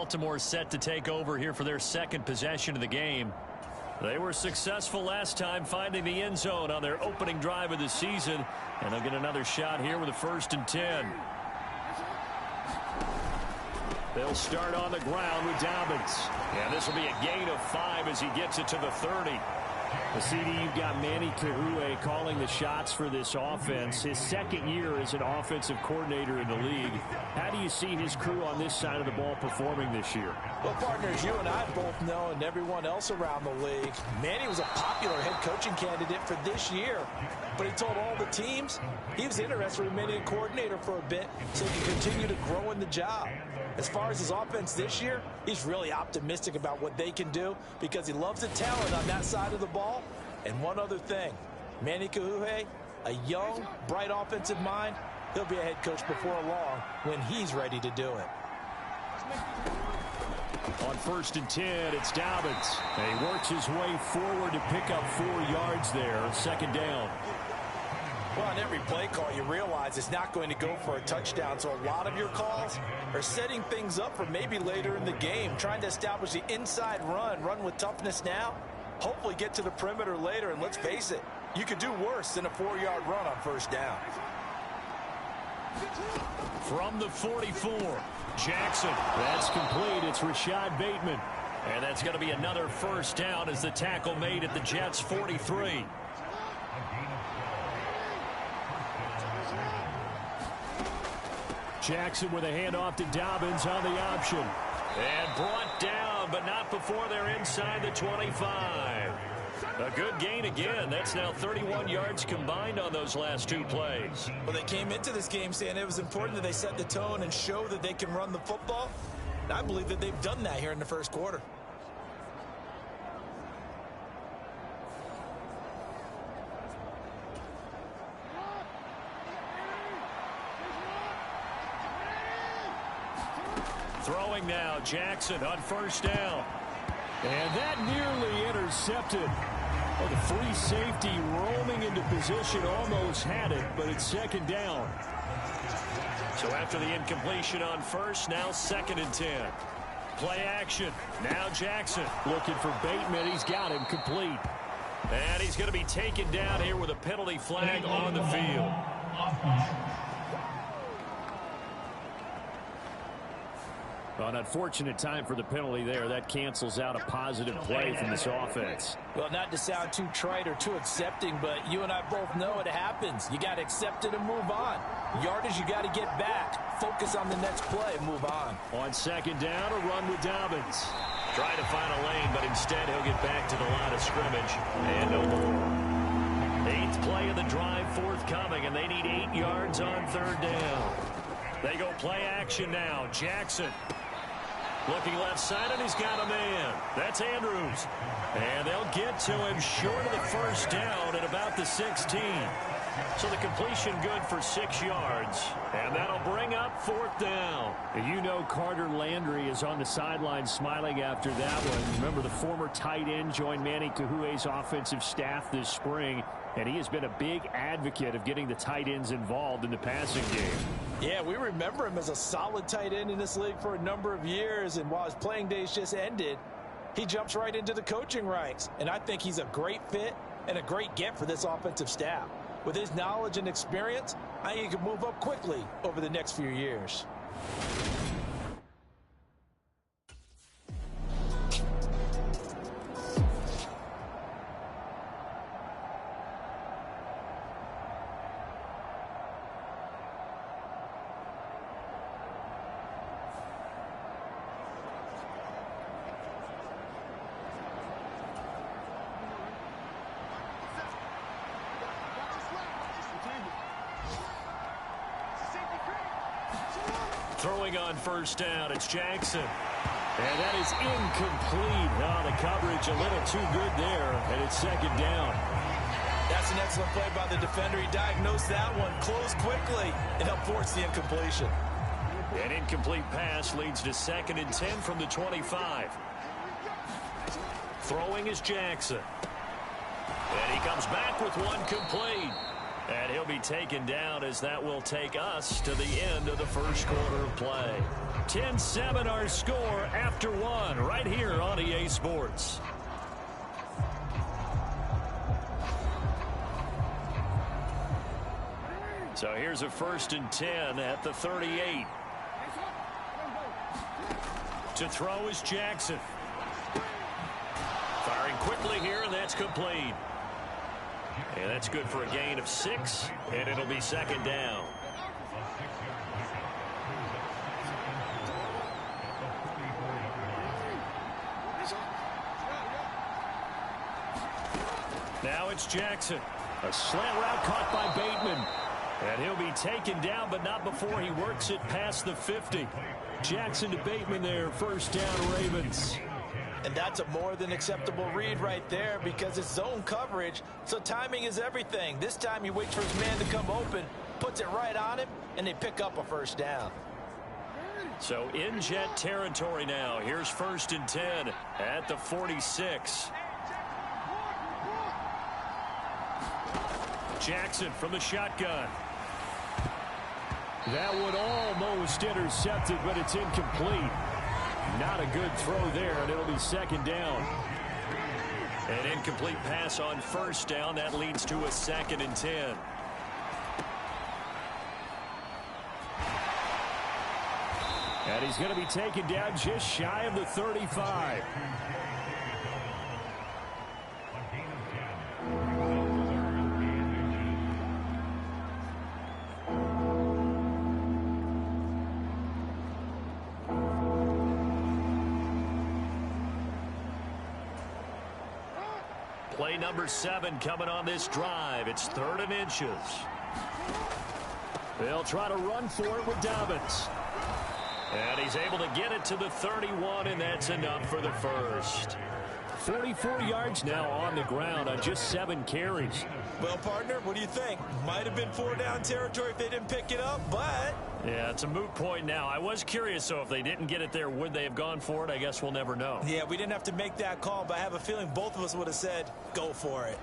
Baltimore set to take over here for their second possession of the game. They were successful last time finding the end zone on their opening drive of the season, and they'll get another shot here with a 1st and 10. They'll start on the ground with Dobbins. And this will be a gain of 5 as he gets it to the 30. The CD, you've got Manny Kahue calling the shots for this offense. His second year as an offensive coordinator in the league. How do you see his crew on this side of the ball performing this year? Well, partners, you and I both know, and everyone else around the league, Manny was a popular head coaching candidate for this year. But he told all the teams he was interested in remaining a coordinator for a bit so he can continue to grow in the job. As far as his offense this year, he's really optimistic about what they can do because he loves the talent on that side of the ball. And one other thing, Manny Kahue, a young, bright offensive mind, he'll be a head coach before long when he's ready to do it. On 1st and 10, it's Dobbins. And he works his way forward to pick up 4 yards there. 2nd down. Well, on every play call, you realize it's not going to go for a touchdown. So a lot of your calls are setting things up for maybe later in the game, trying to establish the inside run with toughness now, hopefully get to the perimeter later. And let's face it, you could do worse than a 4-yard run on 1st down. From the 44, Jackson. That's complete. It's Rashad Bateman. And that's going to be another 1st down as the tackle made at the Jets' 43. Jackson with a handoff to Dobbins on the option. And brought down, but not before they're inside the 25. A good gain again. That's now 31 yards combined on those last 2 plays. Well, they came into this game saying it was important that they set the tone and show that they can run the football. And I believe that they've done that here in the 1st quarter. Throwing now, Jackson on 1st down. And that nearly intercepted. Well, the free safety roaming into position almost had it, but it's 2nd down. So after the incompletion on 1st, now 2nd and 10. Play action. Now Jackson. Looking for Bateman. He's got him complete. And he's going to be taken down here with a penalty flag on the field. Well, an unfortunate time for the penalty there. That cancels out a positive play from this offense. Well, not to sound too trite or too accepting, but you and I both know it happens. You got to accept it and move on. Yardage, you got to get back. Focus on the next play and move on. On 2nd down, a run with Dobbins. Trying to find a lane, but instead he'll get back to the line of scrimmage. And no more. 8th play of the drive forthcoming, and they need 8 yards on 3rd down. They go play action now. Jackson. Looking left side, and he's got a man. That's Andrews. And they'll get to him short of the 1st down at about the 16. So the completion good for 6 yards. And that'll bring up 4th down. And you know Carter Landry is on the sideline smiling after that one. Remember, the former tight end joined Manny Kahue's offensive staff this spring. And he has been a big advocate of getting the tight ends involved in the passing game. Yeah, we remember him as a solid tight end in this league for a number of years. And while his playing days just ended, he jumps right into the coaching ranks. And I think he's a great fit and a great get for this offensive staff. With his knowledge and experience, I think he can move up quickly over the next few years. Throwing on 1st down, it's Jackson. And that is incomplete. Oh, the coverage a little too good there, and it's 2nd down. That's an excellent play by the defender. He diagnosed that one, closed quickly, and helped force the incompletion. An incomplete pass leads to 2nd and 10 from the 25. Throwing is Jackson. And he comes back with one complete. And he'll be taken down as that will take us to the end of the first quarter of play. 10-7 our score after one right here on EA Sports. So here's a 1st and 10 at the 38. To throw is Jackson. Firing quickly here, and that's complete. And that's good for a gain of 6, and it'll be 2nd down. Now it's Jackson. A slant route caught by Bateman. And he'll be taken down, but not before he works it past the 50. Jackson to Bateman there, 1st down Ravens. And that's a more than acceptable read right there because it's zone coverage, so timing is everything. This time he waits for his man to come open, puts it right on him, and they pick up a 1st down. So in Jet territory now. Here's 1st and 10 at the 46. Jackson from the shotgun. That one almost intercepted, but it's incomplete. Not a good throw there, and it'll be 2nd down. An incomplete pass on 1st down. That leads to a 2nd and 10. And he's going to be taken down just shy of the 35. Play number 7 coming on this drive. It's 3rd and inches. They'll try to run for it with Dobbins. And he's able to get it to the 31, and that's enough for the 1st. 44 yards now on the ground on just 7 carries. Well, partner, what do you think? Might have been 4-down territory if they didn't pick it up, but... Yeah, it's a moot point now. I was curious, so if they didn't get it there, would they have gone for it? I guess we'll never know. Yeah, we didn't have to make that call, but I have a feeling both of us would have said, go for it.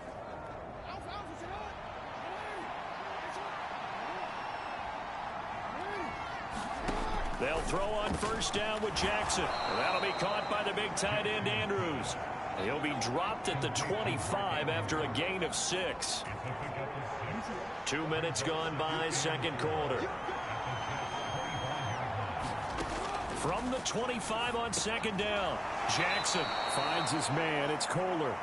They'll throw on 1st down with Jackson. That'll be caught by the big tight end, Andrews. He'll be dropped at the 25 after a gain of 6. 2 minutes gone by, 2nd quarter. From the 25 on 2nd down, Jackson finds his man. It's Kohler.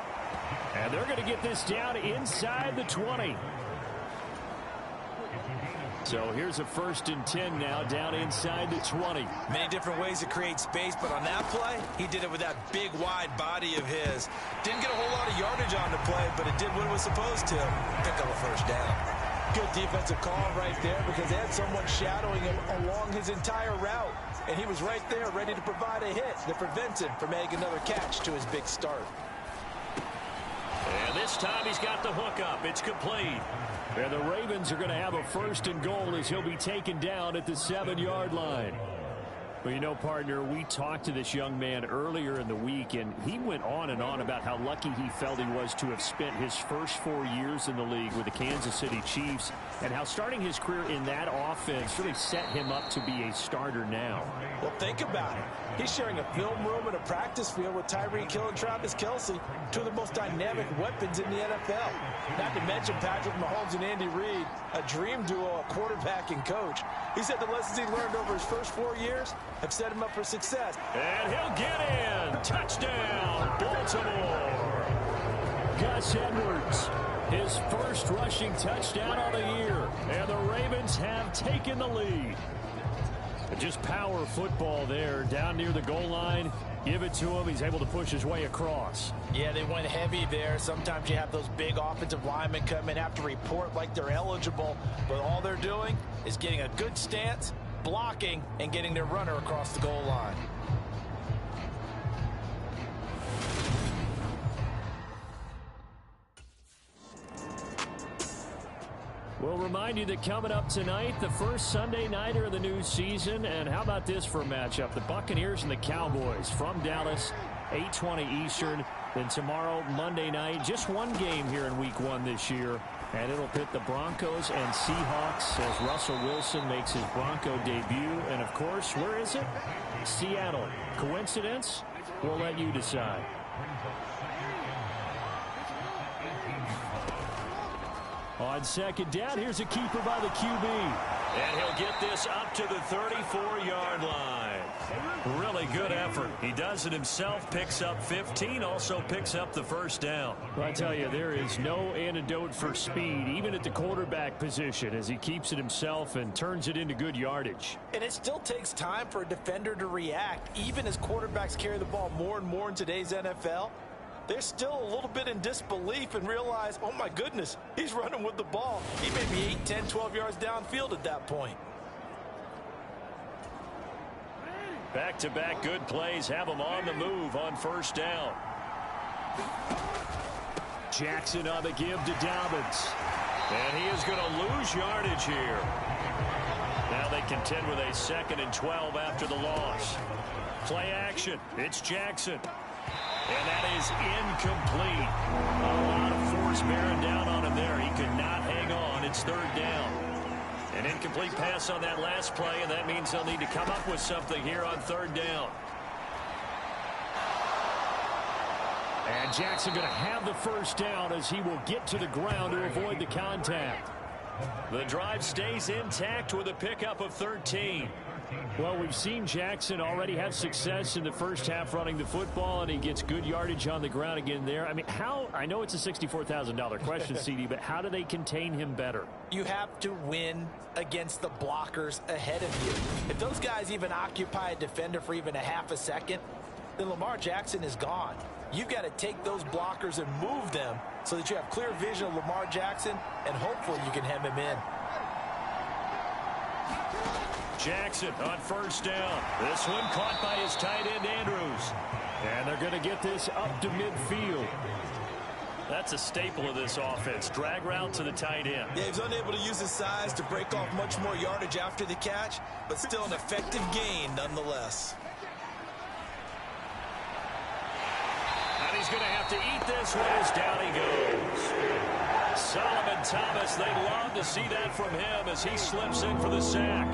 And they're going to get this down inside the 20. So here's a 1st and 10 now down inside the 20. Many different ways to create space, but on that play, he did it with that big, wide body of his. Didn't get a whole lot of yardage on the play, but it did what it was supposed to. Pick up a 1st down. Good defensive call right there because they had someone shadowing him along his entire route. And he was right there ready to provide a hit that prevents him from making another catch to his big start. And this time he's got the hook up. It's complete. And the Ravens are going to have a 1st and goal as he'll be taken down at the 7-yard line. Well, you know, partner, we talked to this young man earlier in the week, and he went on and on about how lucky he felt he was to have spent his first 4 years in the league with the Kansas City Chiefs, and how starting his career in that offense really set him up to be a starter now. Well, think about it. He's sharing a film room and a practice field with Tyreek Hill and Travis Kelce, 2 of the most dynamic weapons in the NFL. Not to mention Patrick Mahomes and Andy Reid, a dream duo, a quarterback and coach. He said the lessons he learned over his first 4 years have set him up for success. And he'll get in. Touchdown, Baltimore. Gus Edwards, his first rushing touchdown of the year. And the Ravens have taken the lead. Just power football there down near the goal line. Give it to him. He's able to push his way across. Yeah, they went heavy there. Sometimes you have those big offensive linemen come in, have to report like they're eligible, but all they're doing is getting a good stance, blocking, and getting their runner across the goal line. We'll remind you that coming up tonight, the first Sunday nighter of the new season. And how about this for a matchup? The Buccaneers and the Cowboys from Dallas, 8:20 Eastern. Then tomorrow, Monday night, just one game here in Week 1 this year. And it'll pit the Broncos and Seahawks as Russell Wilson makes his Bronco debut. And, of course, where is it? Seattle. Coincidence? We'll let you decide. On second down, here's a keeper by the QB. And he'll get this up to the 34-yard line. Really good effort. He does it himself, picks up 15, also picks up the first down. Well, I tell you, there is no antidote for speed, even at the quarterback position, as he keeps it himself and turns it into good yardage. And it still takes time for a defender to react. Even as quarterbacks carry the ball more and more in today's NFL, they're still a little bit in disbelief and realize, oh my goodness, he's running with the ball. He may be 8, 10, 12 yards downfield at that point. Back-to-back good plays have him on the move on first down. Jackson on the give to Dobbins. And he is going to lose yardage here. Now they contend with a 2nd and 12 after the loss. Play action. It's Jackson. And that is incomplete. A lot of force bearing down on him there. He could not hang on. It's 3rd down. An incomplete pass on that last play, and that means they'll need to come up with something here on 3rd down. And Jackson going to have the first down as he will get to the ground to avoid the contact. The drive stays intact with a pickup of 13. Well, we've seen Jackson already have success in the first half running the football, and he gets good yardage on the ground again there. I mean, I know it's a $64,000 question, CD, but how do they contain him better? You have to win against the blockers ahead of you. If those guys even occupy a defender for even a half a second, then Lamar Jackson is gone. You've got to take those blockers and move them so that you have clear vision of Lamar Jackson, and hopefully you can hem him in. Jackson on first down. This one caught by his tight end, Andrews. And they're going to get this up to midfield. That's a staple of this offense. Drag route to the tight end. Yeah, he's unable to use his size to break off much more yardage after the catch, but still an effective gain nonetheless. And he's going to have to eat this one as down he goes. Solomon Thomas, they love to see that from him as he slips in for the sack.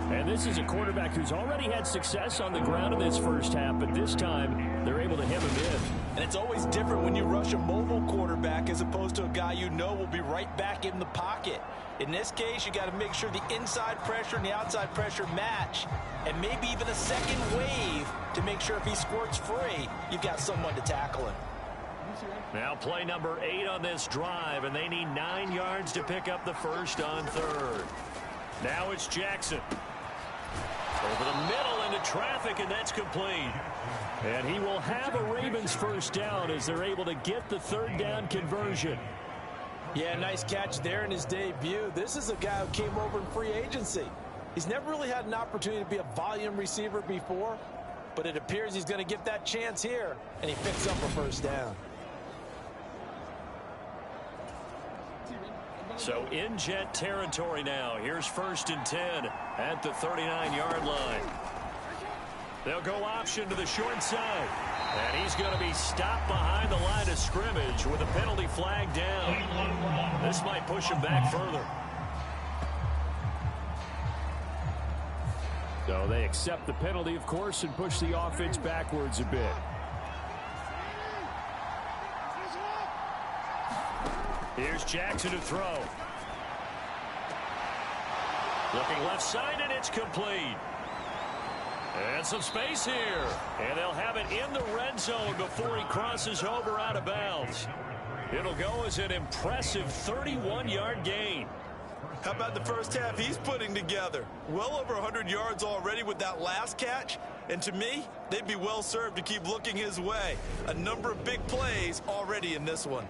And this is a quarterback who's already had success on the ground in this first half, but this time they're able to hem him in. And it's always different when you rush a mobile quarterback as opposed to a guy you know will be right back in the pocket. In this case, you got to make sure the inside pressure and the outside pressure match, and maybe even a second wave to make sure if he squirts free, you've got someone to tackle him. Now play number 8 on this drive, and they need 9 yards to pick up the first on 3rd. Now it's Jackson. Over the middle into traffic, and that's complete. And he will have a Ravens first down as they're able to get the 3rd down conversion. Yeah, nice catch there in his debut. This is a guy who came over in free agency. He's never really had an opportunity to be a volume receiver before, but it appears he's going to get that chance here, and he picks up a first down. So in Jet territory now. Here's 1st and 10 at the 39-yard line. They'll go option to the short side. And he's going to be stopped behind the line of scrimmage with a penalty flag down. This might push him back further. So they accept the penalty, of course, and push the offense backwards a bit. Here's Jackson to throw. Looking left side, and it's complete. And some space here. And they'll have it in the red zone before he crosses over out of bounds. It'll go as an impressive 31-yard gain. How about the first half he's putting together? Well over 100 yards already with that last catch. And to me, they'd be well served to keep looking his way. A number of big plays already in this one.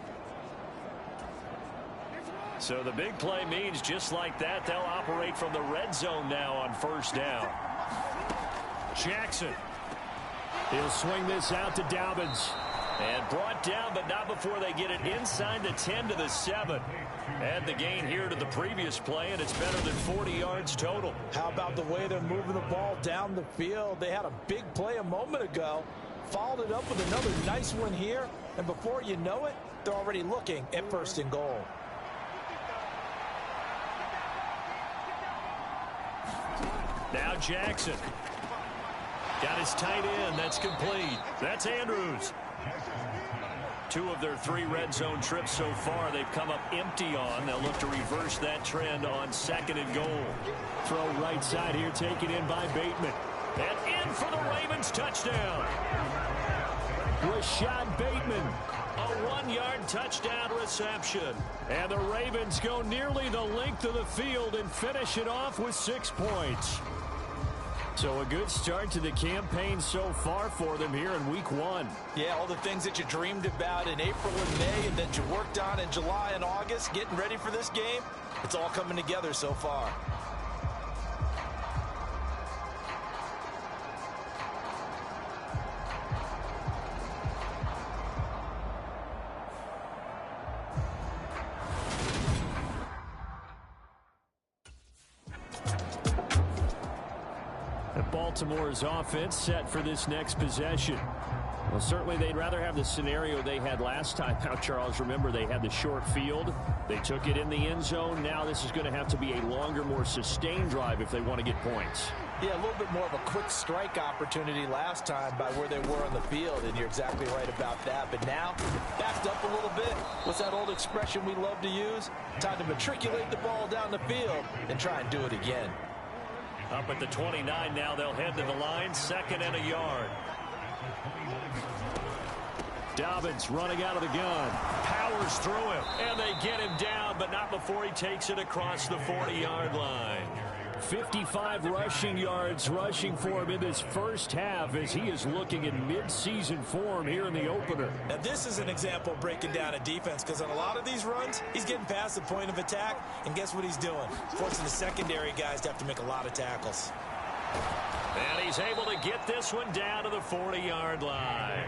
So the big play means just like that, they'll operate from the red zone now on first down. Jackson. He'll swing this out to Dobbins. And brought down, but not before they get it inside the 10 to the 7. Add the gain here to the previous play, and it's better than 40 yards total. How about the way they're moving the ball down the field? They had a big play a moment ago. followed it up with another nice one here, and before you know it, they're already looking at 1st and goal. Now Jackson. Got his tight end. That's complete. That's Andrews. 2 of their 3 red zone trips so far they've come up empty on. They'll look to reverse that trend on 2nd and goal. Throw right side here, taken in by Bateman. And in for the Ravens touchdown. Rashad Bateman. A 1-yard touchdown reception. And the Ravens go nearly the length of the field and finish it off with 6 points. So a good start to the campaign so far for them here in week 1. Yeah, all the things that you dreamed about in April and May and that you worked on in July and August, getting ready for this game, it's all coming together so far. Baltimore's offense set for this next possession. Well, certainly they'd rather have the scenario they had last time out, Charles. Remember, they had the short field. They took it in the end zone. Now this is going to have to be a longer, more sustained drive if they want to get points. Yeah, a little bit more of a quick strike opportunity last time by where they were on the field, and you're exactly right about that. But now, backed up a little bit. What's that old expression we love to use? Time to matriculate the ball down the field and try and do it again. Up at the 29 now, they'll head to the line, 2nd and a yard. Dobbins running out of the gun. Powers through him, and they get him down, but not before he takes it across the 40-yard line. 55 rushing yards rushing for him in this first half as he is looking in mid-season form here in the opener. Now this is an example of breaking down a defense, because on a lot of these runs, he's getting past the point of attack, and guess what he's doing? Forcing the secondary guys to have to make a lot of tackles. And he's able to get this one down to the 40-yard line.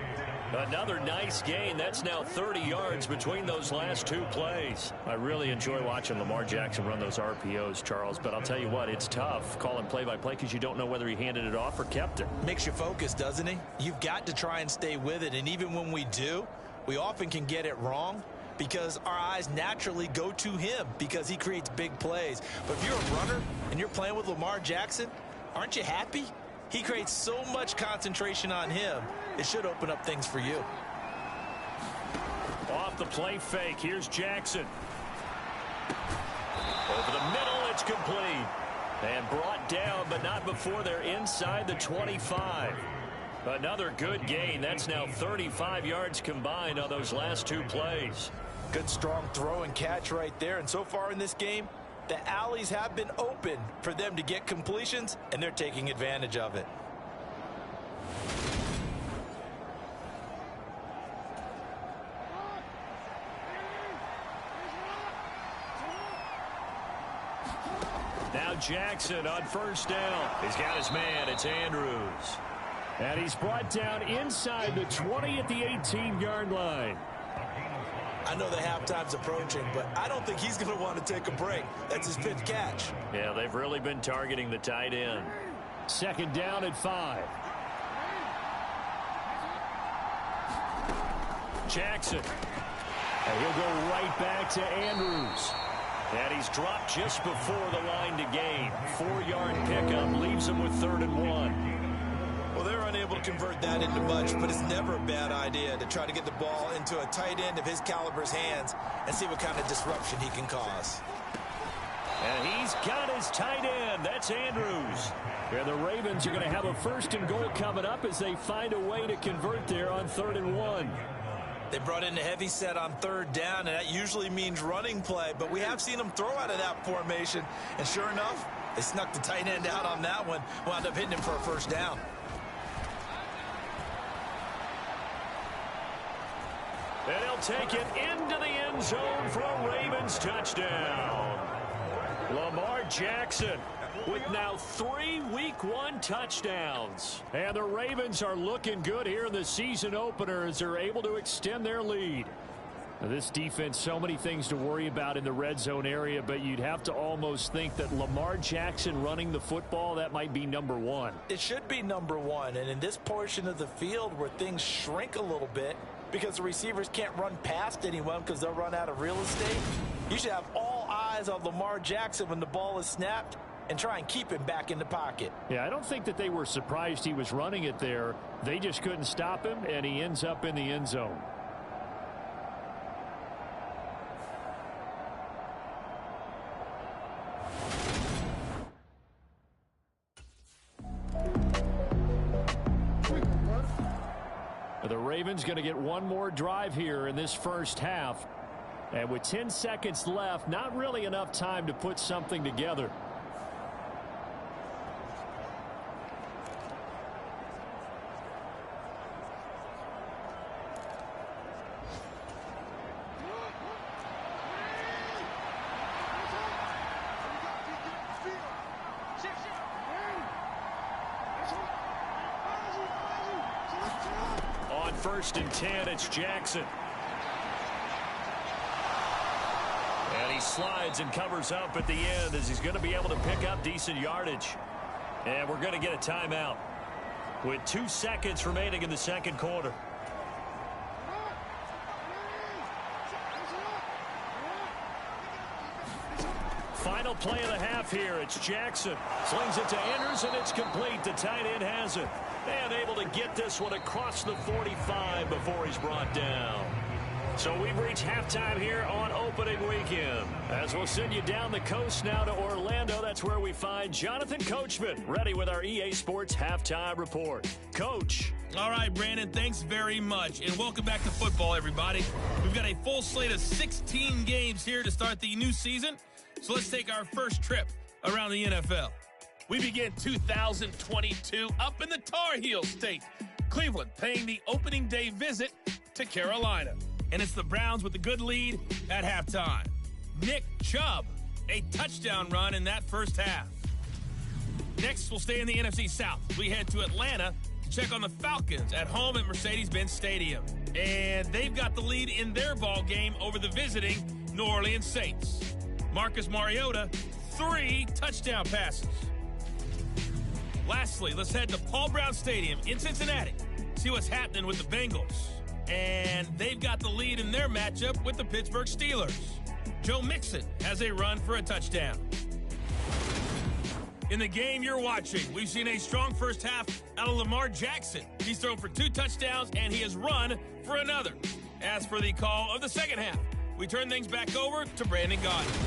Another nice gain. That's now 30 yards between those last 2 plays. I really enjoy watching Lamar Jackson run those RPOs, Charles, but I'll tell you what, it's tough calling play-by-play because you don't know whether he handed it off or kept it. Makes you focus, doesn't he? You've got to try and stay with it, and even when we do, we often can get it wrong because our eyes naturally go to him because he creates big plays. But if you're a runner and you're playing with Lamar Jackson, aren't you happy? He creates so much concentration on him. It should open up things for you. Off the play fake. Here's Jackson. Over the middle, it's complete. And brought down, but not before they're inside the 25. Another good gain. That's now 35 yards combined on those last 2 plays. Good strong throw and catch right there. And so far in this game, the alleys have been open for them to get completions, and they're taking advantage of it. Now Jackson on 1st down. He's got his man. It's Andrews. And he's brought down inside the 20 at the 18-yard line. I know the halftime's approaching, but I don't think he's going to want to take a break. That's his 5th catch. Yeah, they've really been targeting the tight end. 2nd down at 5. Jackson. And he'll go right back to Andrews. And he's dropped just before the line to gain. 4-yard pickup leaves him with 3rd and 1. Well, they're unable to convert that into much, but it's never a bad idea to try to get the ball into a tight end of his caliber's hands and see what kind of disruption he can cause. And he's got his tight end. That's Andrews. And the Ravens are going to have a 1st and goal coming up as they find a way to convert there on 3rd and 1. They brought in a heavy set on 3rd down, and that usually means running play, but we have seen them throw out of that formation, and sure enough, they snuck the tight end out on that one, wound up hitting him for a 1st down. And he'll take it into the end zone for a Ravens touchdown. Lamar Jackson with now 3 Week 1 touchdowns. And the Ravens are looking good here in the season opener as they're able to extend their lead. Now, this defense, so many things to worry about in the red zone area, but you'd have to almost think that Lamar Jackson running the football, that might be number one. It should be number one, and in this portion of the field where things shrink a little bit because the receivers can't run past anyone because they'll run out of real estate, you should have all eyes on Lamar Jackson when the ball is snapped and try and keep him back in the pocket. Yeah, I don't think that they were surprised he was running it there. They just couldn't stop him, and he ends up in the end zone. The Ravens going to get one more drive here in this first half. And with 10 seconds left, not really enough time to put something together. First and 10, it's Jackson. And he slides and covers up at the end as he's going to be able to pick up decent yardage. And we're going to get a timeout with 2 seconds remaining in the second quarter. Final play of the half here. It's Jackson. Slings it to Andrews, and it's complete. The tight end has it. And able to get this one across the 45 before he's brought down. So we've reached halftime here on opening weekend. As we'll send you down the coast now to Orlando, that's where we find Jonathan Coachman, ready with our EA Sports Halftime Report. Coach. All right, Brandon, thanks very much. And welcome back to football, everybody. We've got a full slate of 16 games here to start the new season. So let's take our first trip around the NFL. We begin 2022 up in the Tar Heel State. Cleveland paying the opening day visit to Carolina. And it's the Browns with a good lead at halftime. Nick Chubb, a touchdown run in that first half. Next, we'll stay in the NFC South. We head to Atlanta to check on the Falcons at home at Mercedes-Benz Stadium. And they've got the lead in their ball game over the visiting New Orleans Saints. Marcus Mariota, 3 touchdown passes. Lastly, let's head to Paul Brown Stadium in Cincinnati. See what's happening with the Bengals. And they've got the lead in their matchup with the Pittsburgh Steelers. Joe Mixon has a run for a touchdown. In the game you're watching, we've seen a strong first half out of Lamar Jackson. He's thrown for 2 touchdowns, and he has run for another. As for the call of the second half, we turn things back over to Brandon Gaudin.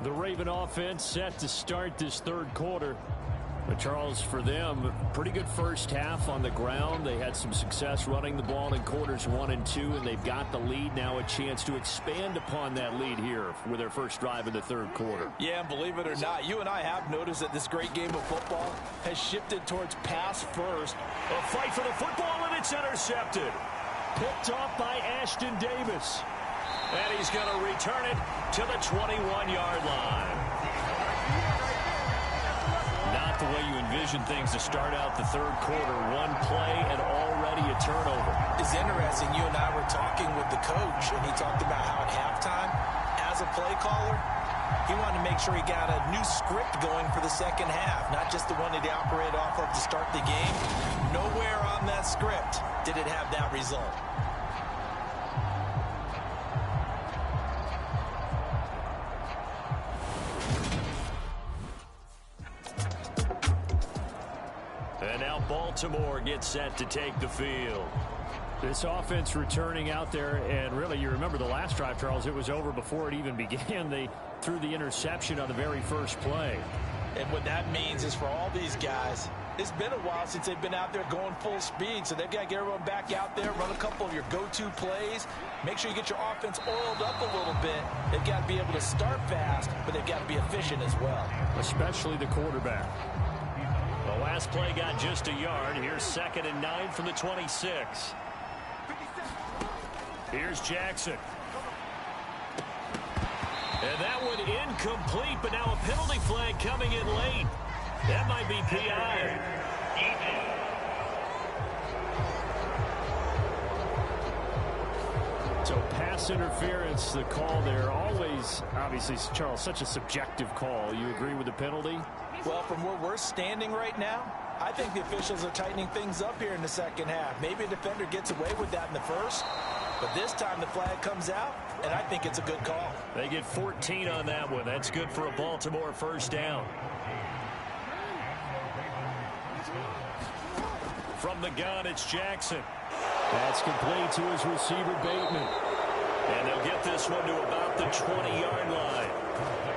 The Raven offense set to start this third quarter. But Charles, for them, pretty good first half on the ground. They had some success running the ball in quarters 1 and 2, and they've got the lead now, a chance to expand upon that lead here with their first drive in the third quarter. Yeah, and believe it or not, you and I have noticed that this great game of football has shifted towards pass first. A fight for the football, and it's intercepted. Picked off by Ashton Davis. And he's going to return it to the 21-yard line. Not the way you envision things to start out the third quarter. One play and already a turnover. It's interesting. You and I were talking with the coach, and he talked about how at halftime, as a play caller, he wanted to make sure he got a new script going for the second half, not just the one that he operated off of to start the game. Nowhere on that script did it have that result. And now Baltimore gets set to take the field. This offense returning out there, and really, you remember the last drive, Charles, it was over before it even began. They threw the interception on the very first play. And what that means is for all these guys, it's been a while since they've been out there going full speed, so they've got to get everyone back out there, run a couple of your go-to plays, make sure you get your offense oiled up a little bit. They've got to be able to start fast, but they've got to be efficient as well. Especially the quarterback. The last play got just a yard. Here's 2nd and 9 from the 26. Here's Jackson. And that one incomplete, but now a penalty flag coming in late. That might be PI. So pass interference, the call there. Always, obviously, Charles, such a subjective call. You agree with the penalty? Well, from where we're standing right now, I think the officials are tightening things up here in the second half. Maybe a defender gets away with that in the first, but this time the flag comes out, and I think it's a good call. They get 14 on that one. That's good for a Baltimore first down. From the gun, it's Jackson. That's complete to his receiver, Bateman. And they'll get this one to about the 20-yard line.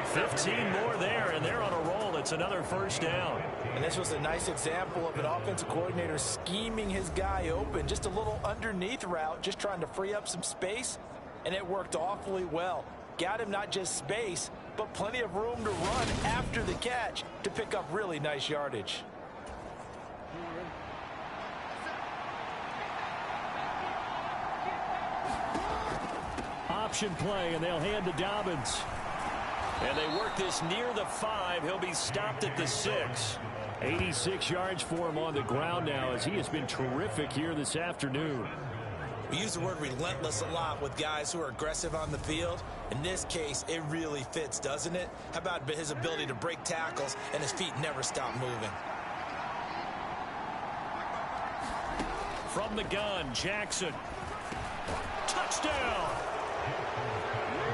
15 more there, and they're on a roll. It's another first down. And this was a nice example of an offensive coordinator scheming his guy open. Just a little underneath route, just trying to free up some space, and it worked awfully well. Got him not just space, but plenty of room to run after the catch to pick up really nice yardage. Option play, and they'll hand to Dobbins. And they work this near the 5. He'll be stopped at the 6. 86 yards for him on the ground now, as he has been terrific here this afternoon. We use the word relentless a lot with guys who are aggressive on the field. In this case, it really fits, doesn't it? How about his ability to break tackles and his feet never stop moving? From the gun, Jackson. Touchdown!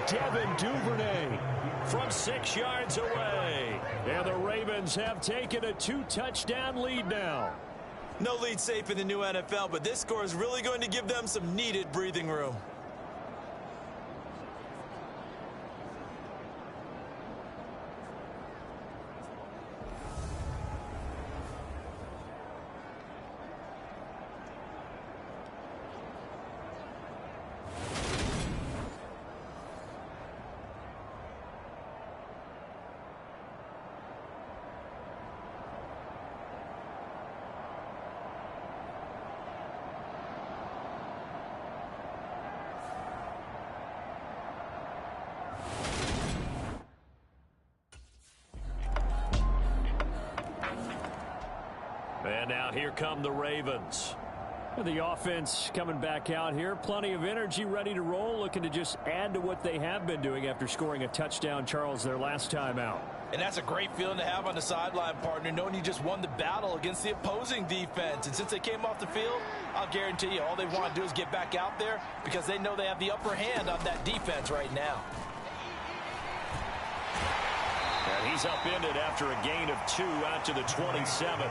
Devin Duvernay from 6 yards away. And the Ravens have taken a 2-touchdown lead now. No lead safe in the new NFL, but this score is really going to give them some needed breathing room. And now here come the Ravens. The offense coming back out here. Plenty of energy, ready to roll, looking to just add to what they have been doing after scoring a touchdown, Charles, their last time out. And that's a great feeling to have on the sideline, partner, knowing you just won the battle against the opposing defense. And since they came off the field, I'll guarantee you all they want to do is get back out there because they know they have the upper hand on that defense right now. And he's upended after a gain of 2 out to the 27.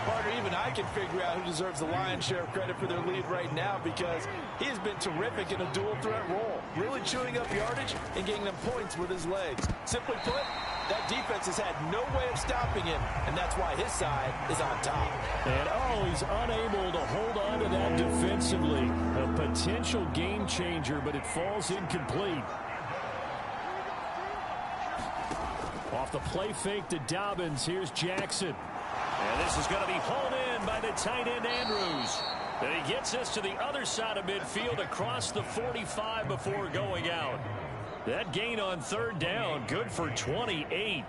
Partner, even I can figure out who deserves the lion's share of credit for their lead right now because he has been terrific in a dual threat role, really chewing up yardage and getting them points with his legs. Simply put, that defense has had no way of stopping him, and that's why his side is on top. And he's unable to hold on to that defensively. A potential game changer, but it falls incomplete. Off the play fake to Dobbins, here's Jackson. And this is going to be hauled in by the tight end, Andrews. And he gets us to the other side of midfield across the 45 before going out. That gain on third down, good for 28.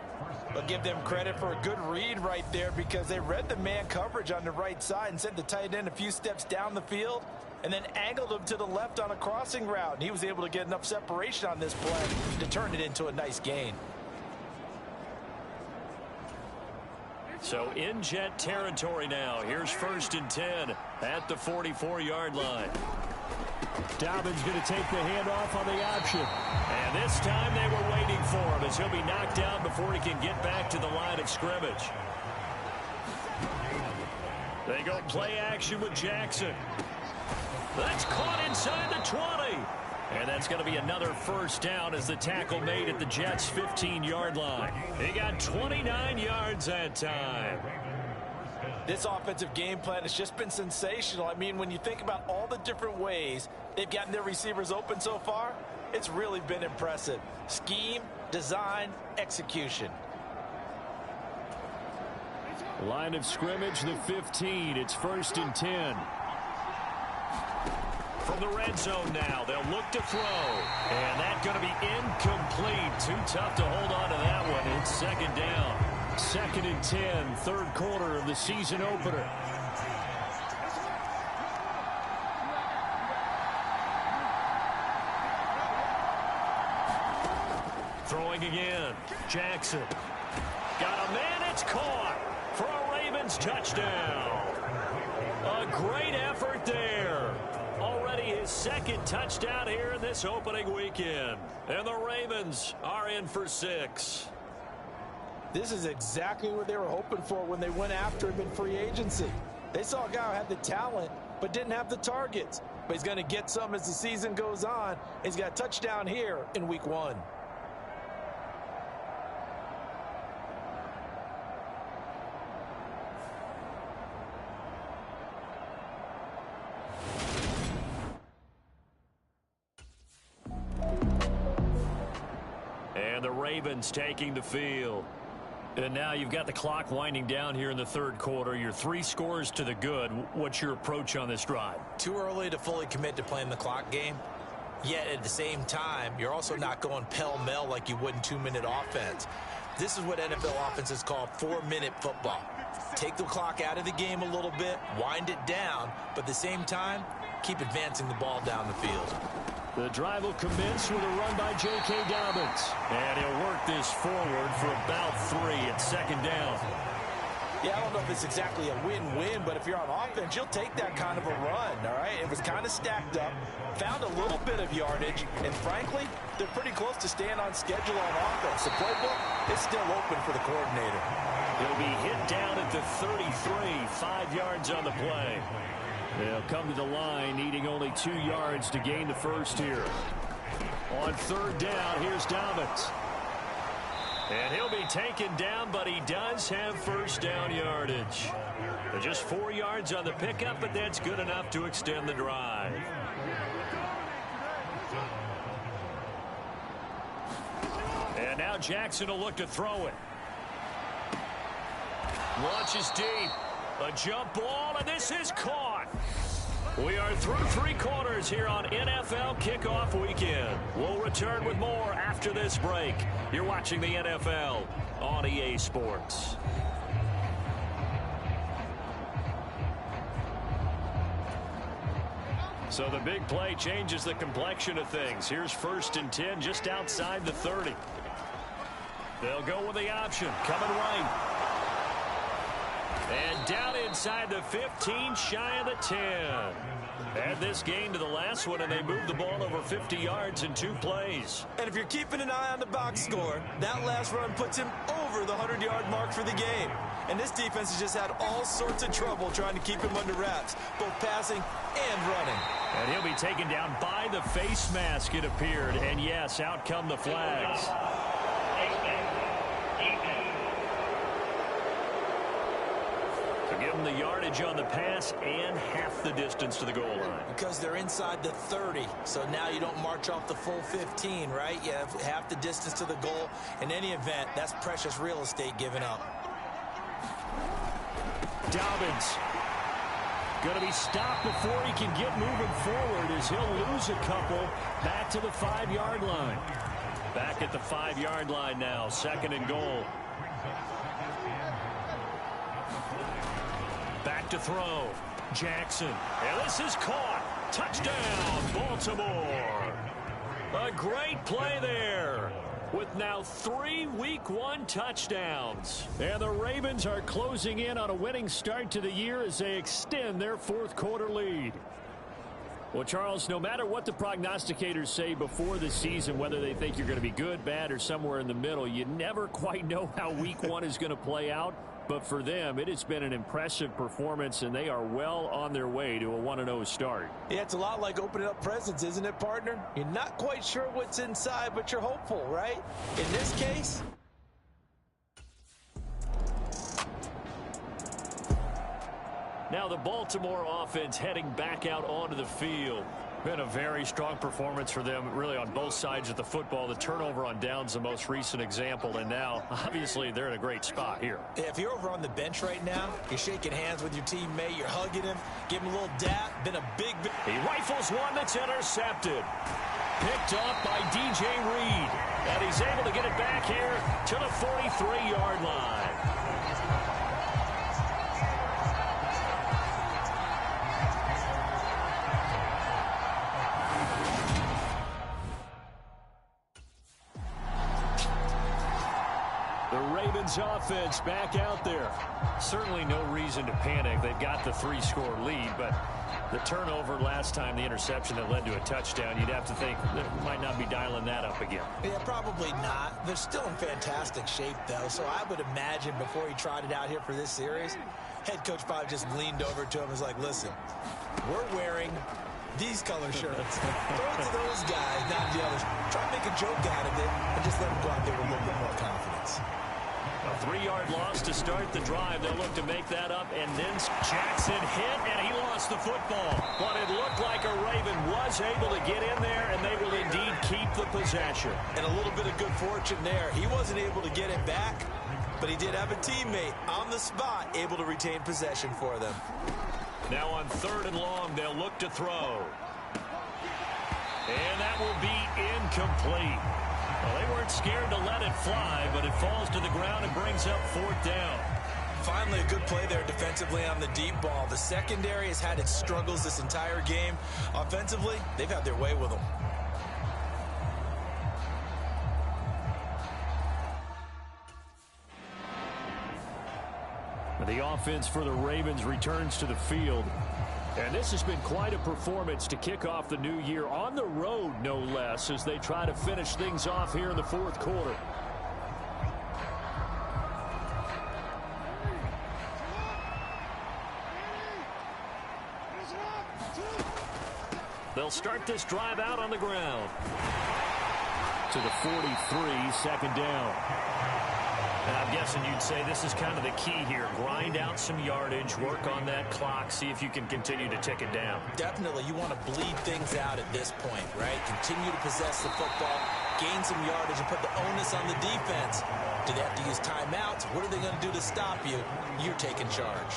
But give them credit for a good read right there because they read the man coverage on the right side and sent the tight end a few steps down the field and then angled him to the left on a crossing route. And he was able to get enough separation on this play to turn it into a nice gain. So in Jet territory now. Here's 1st and 10 at the 44-yard line. Dobbins going to take the handoff on the option. And this time they were waiting for him as he'll be knocked down before he can get back to the line of scrimmage. They go play action with Jackson. That's caught inside the 20. And that's going to be another first down as the tackle made at the Jets' 15-yard line. He got 29 yards that time. This offensive game plan has just been sensational. I mean, when you think about all the different ways they've gotten their receivers open so far, it's really been impressive. Scheme, design, execution. Line of scrimmage, the 15. It's 1st and 10. From the red zone now, they'll look to throw. And that's going to be incomplete. Too tough to hold on to that one. It's 2nd down. 2nd and 10, third quarter of the season opener. Throwing again. Jackson. Got a man. It's caught for a Ravens touchdown. A great effort there. Already his second touchdown here in this opening weekend. And the Ravens are in for 6. This is exactly what they were hoping for when they went after him in free agency. They saw a guy who had the talent but didn't have the targets. But he's going to get some as the season goes on. He's got a touchdown here in week 1. And the Ravens taking the field. And now you've got the clock winding down here in the third quarter. You're 3 scores to the good. What's your approach on this drive? Too early to fully commit to playing the clock game. Yet at the same time, you're also not going pell-mell like you would in 2-minute offense. This is what NFL offenses call 4-minute football. Take the clock out of the game a little bit, wind it down, but at the same time, keep advancing the ball down the field. The drive will commence with a run by J.K. Dobbins. And he'll work this forward for about 3 at second down. Yeah, I don't know if it's exactly a win-win, but if you're on offense, you'll take that kind of a run, all right? It was kind of stacked up, found a little bit of yardage, and frankly, they're pretty close to staying on schedule on offense. The playbook is still open for the coordinator. He'll be hit down at the 33, 5 yards on the play. They'll come to the line, needing only 2 yards to gain the first here. On third down, here's Dobbins. And he'll be taken down, but he does have first down yardage. Just 4 yards on the pickup, but that's good enough to extend the drive. And now Jackson will look to throw it. Launches deep. A jump ball, and this is caught. We are through 3 quarters here on NFL Kickoff Weekend. We'll return with more after this break. You're watching the NFL on EA Sports. So the big play changes the complexion of things. Here's 1st and 10 just outside the 30. They'll go with the option. Coming right. And down inside the 15, shy of the 10. Add this game to the last one, and they moved the ball over 50 yards in 2 plays. And if you're keeping an eye on the box score, that last run puts him over the 100-yard mark for the game. And this defense has just had all sorts of trouble trying to keep him under wraps, both passing and running. And he'll be taken down by the face mask, it appeared. And yes, out come the flags. Give them the yardage on the pass and half the distance to the goal line. Because they're inside the 30, so now you don't march off the full 15, right? You have half the distance to the goal. In any event, that's precious real estate given up. Dobbins going to be stopped before he can get moving forward as he'll lose a couple back to the 5-yard line. Back at the 5-yard line now, 2nd and goal. Back to throw. Jackson. And this is caught. Touchdown, Baltimore. A great play there. With now 3 Week 1 touchdowns. And the Ravens are closing in on a winning start to the year as they extend their 4th quarter lead. Well, Charles, no matter what the prognosticators say before the season, whether they think you're going to be good, bad, or somewhere in the middle, you never quite know how Week 1 is going to play out. But for them, it has been an impressive performance, and they are well on their way to a 1-0 start. Yeah, it's a lot like opening up presents, isn't it, partner? You're not quite sure what's inside, but you're hopeful, right? In this case... Now the Baltimore offense heading back out onto the field. Been a very strong performance for them, really, on both sides of the football. The turnover on downs, the most recent example, and now, obviously, they're in a great spot here. If you're over on the bench right now, you're shaking hands with your teammate, you're hugging him, give him a little dap, been a big... He rifles one that's intercepted. Picked off by DJ Reed, and he's able to get it back here to the 43-yard line. Ravens offense back out there. Certainly no reason to panic. They've got the 3-score lead, but the turnover last time, the interception that led to a touchdown, you'd have to think they might not be dialing that up again. Yeah, probably not. They're still in fantastic shape, though, so I would imagine before he trotted out here for this series, head coach probably just leaned over to him and was like, listen, we're wearing these color shirts. Throw it to those guys, not the others. Try to make a joke out of it and just let them go out there with a little bit more confidence. A 3-yard loss to start the drive. They'll look to make that up, and then Jackson hit, and he lost the football. But it looked like a Raven was able to get in there, and they will indeed keep the possession. And a little bit of good fortune there. He wasn't able to get it back, but he did have a teammate on the spot able to retain possession for them. Now on 3rd and long, they'll look to throw. And that will be incomplete. Well, they weren't scared to let it fly, but it falls to the ground and brings up 4th down. Finally, a good play there defensively on the deep ball. The secondary has had its struggles this entire game. Offensively, they've had their way with them. The offense for the Ravens returns to the field. And this has been quite a performance to kick off the new year on the road, no less, as they try to finish things off here in the 4th quarter. They'll start this drive out on the ground. To the 43, 2nd down. I'm guessing you'd say this is kind of the key here. Grind out some yardage, work on that clock, see if you can continue to tick it down. Definitely, you want to bleed things out at this point, right? Continue to possess the football, gain some yardage, and put the onus on the defense. Do they have to use timeouts? What are they going to do to stop you? You're taking charge.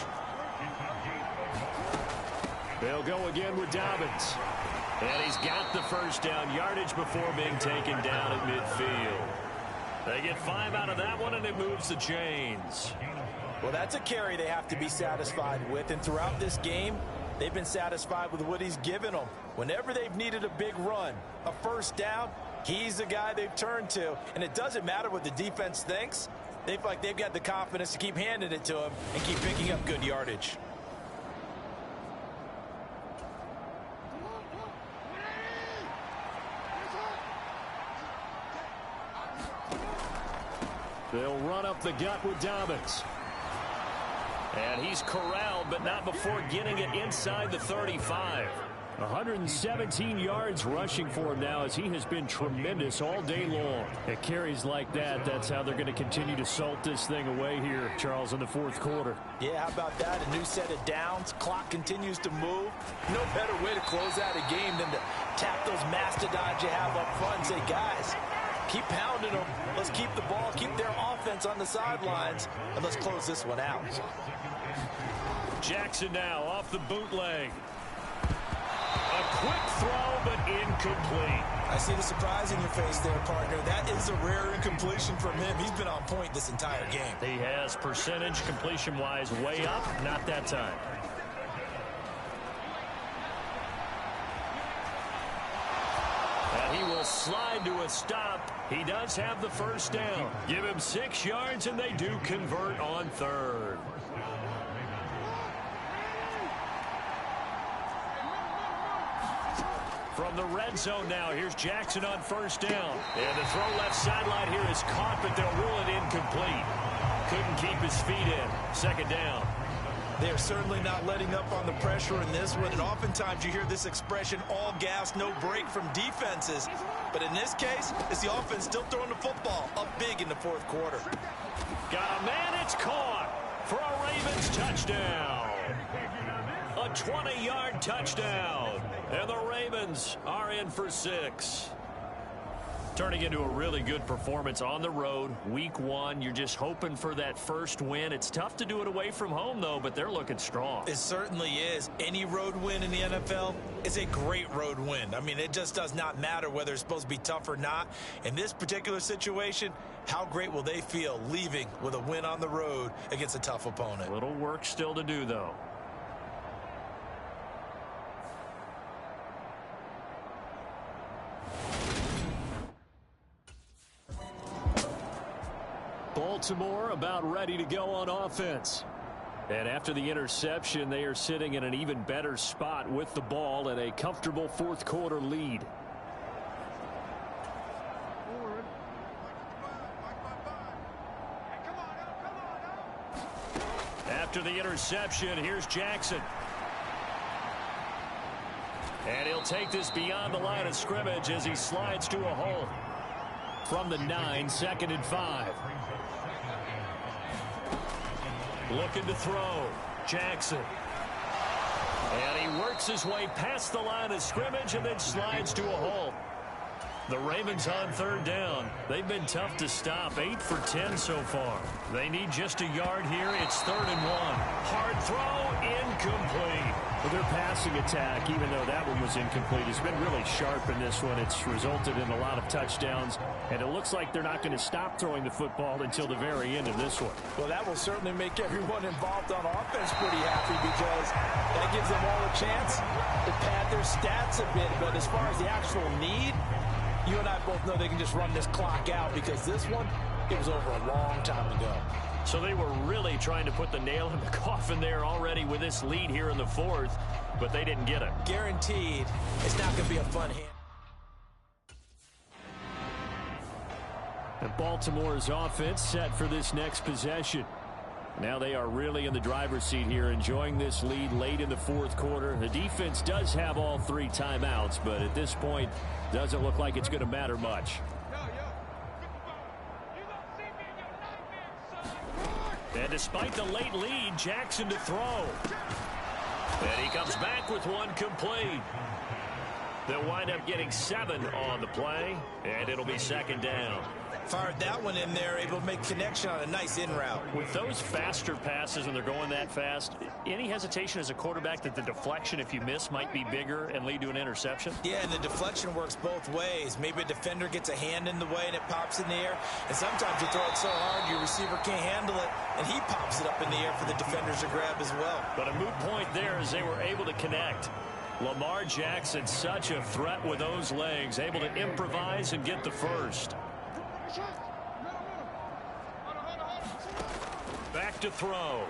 They'll go again with Dobbins. And he's got the 1st down yardage before being taken down at midfield. They get 5 out of that one, and it moves the chains. Well, that's a carry they have to be satisfied with. And throughout this game, they've been satisfied with what he's given them. Whenever they've needed a big run, a 1st down, he's the guy they've turned to. And it doesn't matter what the defense thinks. They feel like they've got the confidence to keep handing it to him and keep picking up good yardage. They'll run up the gut with Dobbins. And he's corralled, but not before getting it inside the 35. 117 yards rushing for him now, as he has been tremendous all day long. At carries like that, that's how they're going to continue to salt this thing away here, Charles, in the 4th quarter. Yeah, how about that? A new set of downs. Clock continues to move. No better way to close out a game than to tap those mastodons you have up front and say, guys, keep pounding them. Let's keep the ball, keep their offense on the sidelines, and let's close this one out. Jackson now off the bootleg. A quick throw, but incomplete. I see the surprise in your face there, partner. That is a rare incompletion from him. He's been on point this entire game. He has percentage completion-wise way up, not that time. And he will slide to a stop. He does have the 1st down. Give him 6 yards, and they do convert on 3rd. From the red zone now, here's Jackson on 1st down. And the throw left sideline here is caught, but they'll rule it incomplete. Couldn't keep his feet in. 2nd down. They're certainly not letting up on the pressure in this one, and oftentimes you hear this expression, all gas, no break from defenses. But in this case, it's the offense still throwing the football up big in the 4th quarter. Got a man, it's caught for a Ravens touchdown. A 20-yard touchdown. And the Ravens are in for 6. Turning into a really good performance on the road. Week 1, you're just hoping for that 1st win. It's tough to do it away from home, though, but they're looking strong. It certainly is. Any road win in the NFL is a great road win. I mean, it just does not matter whether it's supposed to be tough or not. In this particular situation, how great will they feel leaving with a win on the road against a tough opponent? Little work still to do, though. Baltimore about ready to go on offense. And after the interception, they are sitting in an even better spot with the ball and a comfortable fourth quarter lead. After the interception, here's Jackson. And he'll take this beyond the line of scrimmage as he slides to a hole. From the 9, 2nd and 5. Looking to throw. Jackson. And he works his way past the line of scrimmage and then slides to a hole. The Ravens on 3rd down. They've been tough to stop. 8 for 10 so far. They need just a yard here. It's 3rd and 1. Hard throw. Incomplete. Well, their passing attack, even though that one was incomplete, has been really sharp in this one. It's resulted in a lot of touchdowns, and it looks like they're not going to stop throwing the football until the very end of this one. Well, that will certainly make everyone involved on offense pretty happy because that gives them all a chance to pad their stats a bit. But as far as the actual need, you and I both know they can just run this clock out because this one, it was over a long time ago. So they were really trying to put the nail in the coffin there already with this lead here in the 4th, but they didn't get it. Guaranteed, it's not going to be a fun hand. And Baltimore's offense set for this next possession. Now they are really in the driver's seat here, enjoying this lead late in the 4th quarter. The defense does have all 3 timeouts, but at this point, doesn't look like it's going to matter much. And despite the late lead, Jackson to throw. And he comes back with one complete. They'll wind up getting 7 on the play, and it'll be 2nd down. Fired that one in there, able to make connection on a nice in route. With those faster passes when they're going that fast, any hesitation as a quarterback that the deflection, if you miss, might be bigger and lead to an interception? Yeah, and the deflection works both ways. Maybe a defender gets a hand in the way and it pops in the air. And sometimes you throw it so hard your receiver can't handle it, and he pops it up in the air for the defenders to grab as well. But a moot point there as they were able to connect. Lamar Jackson, such a threat with those legs, able to improvise and get the first. Back to throw.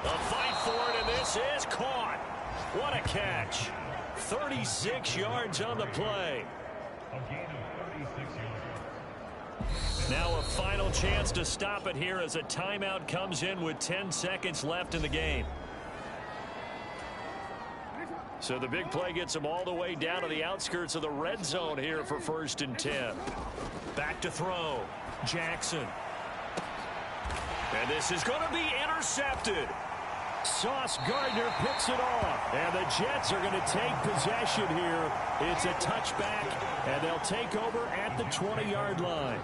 A fight for it, and this is caught. What a catch. 36 yards on the play. Now a final chance to stop it here as a timeout comes in with 10 seconds left in the game. So the big play gets them all the way down to the outskirts of the red zone here for 1st and 10. Back to throw. Jackson. And this is going to be intercepted. Sauce Gardner picks it off. And the Jets are going to take possession here. It's a touchback, and they'll take over at the 20-yard line.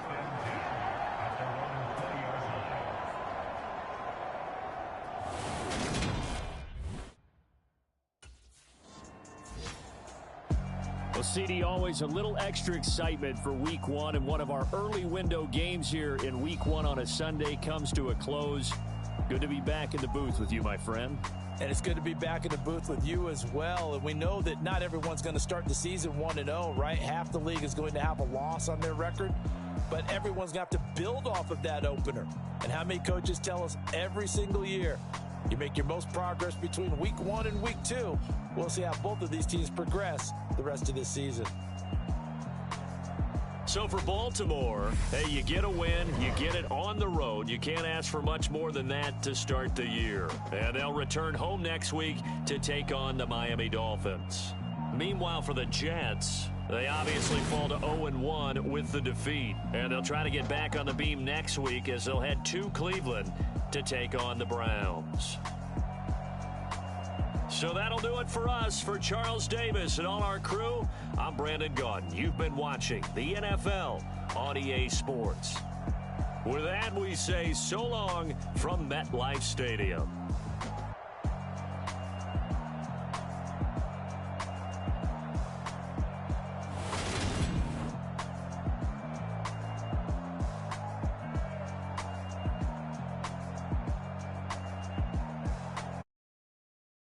Well, CD, always a little extra excitement for Week 1, and one of our early window games here in Week 1 on a Sunday comes to a close. Good to be back in the booth with you, my friend. And it's good to be back in the booth with you as well. And we know that not everyone's going to start the season 1-0, right? Half the league is going to have a loss on their record, but everyone's going to have to build off of that opener. And how many coaches tell us every single year, you make your most progress between Week 1 and Week 2. We'll see how both of these teams progress the rest of this season. So for Baltimore, hey, you get a win, you get it on the road. You can't ask for much more than that to start the year. And they'll return home next week to take on the Miami Dolphins. Meanwhile, for the Jets, they obviously fall to 0-1 with the defeat. And they'll try to get back on the beam next week as they'll head to Cleveland to take on the Browns. So that'll do it for us. For Charles Davis and all our crew, I'm Brandon Gaudin. You've been watching the NFL on EA Sports. With that, we say so long from MetLife Stadium.